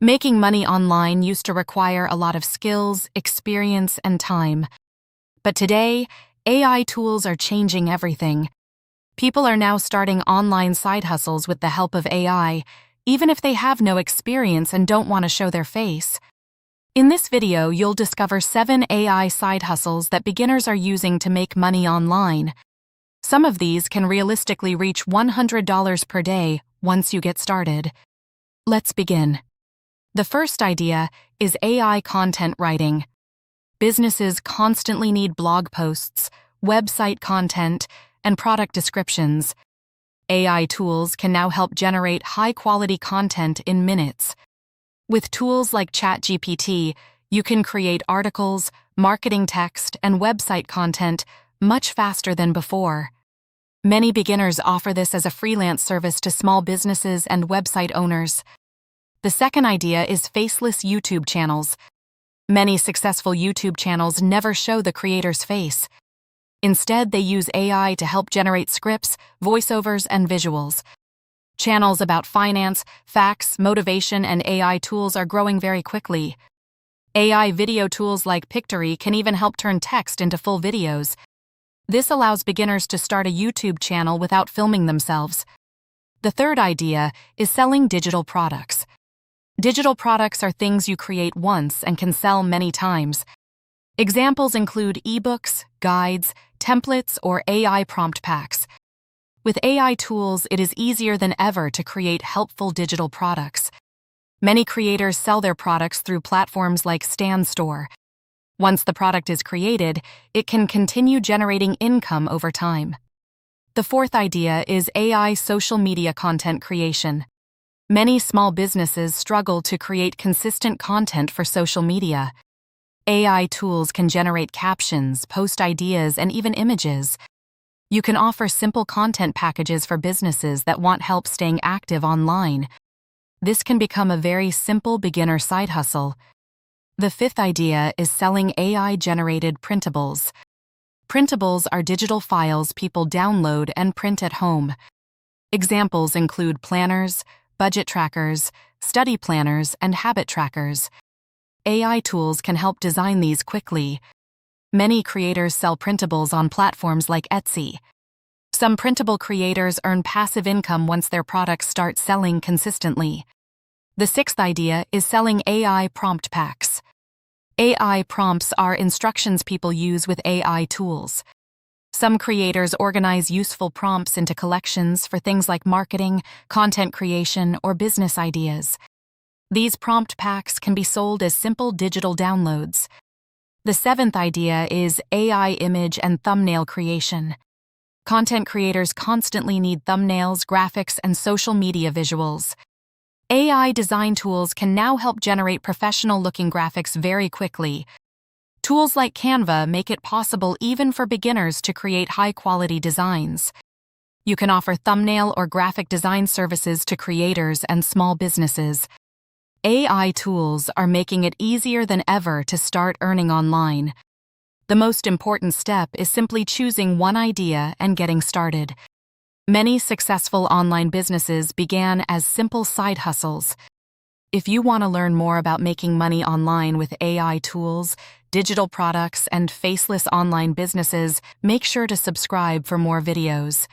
Making money online used to require a lot of skills, experience, and time. But today, AI tools are changing everything. People are now starting online side hustles with the help of AI, even if they have no experience and don't want to show their face. In this video, you'll discover 7 AI side hustles that beginners are using to make money online. Some of these can realistically reach $100 per day once you get started. Let's begin. The first idea is AI content writing. Businesses constantly need blog posts, website content, and product descriptions. AI tools can now help generate high-quality content in minutes. With tools like ChatGPT, you can create articles, marketing text, and website content much faster than before. Many beginners offer this as a freelance service to small businesses and website owners. The second idea is faceless YouTube channels. Many successful YouTube channels never show the creator's face. Instead, they use AI to help generate scripts, voiceovers, and visuals. Channels about finance, facts, motivation, and AI tools are growing very quickly. AI video tools like Pictory can even help turn text into full videos. This allows beginners to start a YouTube channel without filming themselves. The third idea is selling digital products. Digital products are things you create once and can sell many times. Examples include ebooks, guides, templates, or AI prompt packs. With AI tools, it is easier than ever to create helpful digital products. Many creators sell their products through platforms like Stan Store. Once the product is created, it can continue generating income over time. The fourth idea is AI social media content creation. Many small businesses struggle to create consistent content for social media. AI tools can generate captions, post ideas, and even images. You can offer simple content packages for businesses that want help staying active online. This can become a very simple beginner side hustle. The fifth idea is selling AI-generated printables. Printables are digital files people download and print at home. Examples include planners, budget trackers, study planners, and habit trackers. AI tools can help design these quickly. Many creators sell printables on platforms like Etsy. Some printable creators earn passive income once their products start selling consistently. The sixth idea is selling AI prompt packs. AI prompts are instructions people use with AI tools. Some creators organize useful prompts into collections for things like marketing, content creation, or business ideas. These prompt packs can be sold as simple digital downloads. The seventh idea is AI image and thumbnail creation. Content creators constantly need thumbnails, graphics, and social media visuals. AI design tools can now help generate professional-looking graphics very quickly. Tools like Canva make it possible even for beginners to create high-quality designs. You can offer thumbnail or graphic design services to creators and small businesses. AI tools are making it easier than ever to start earning online. The most important step is simply choosing one idea and getting started. Many successful online businesses began as simple side hustles. If you want to learn more about making money online with AI tools, digital products, and faceless online businesses, make sure to subscribe for more videos.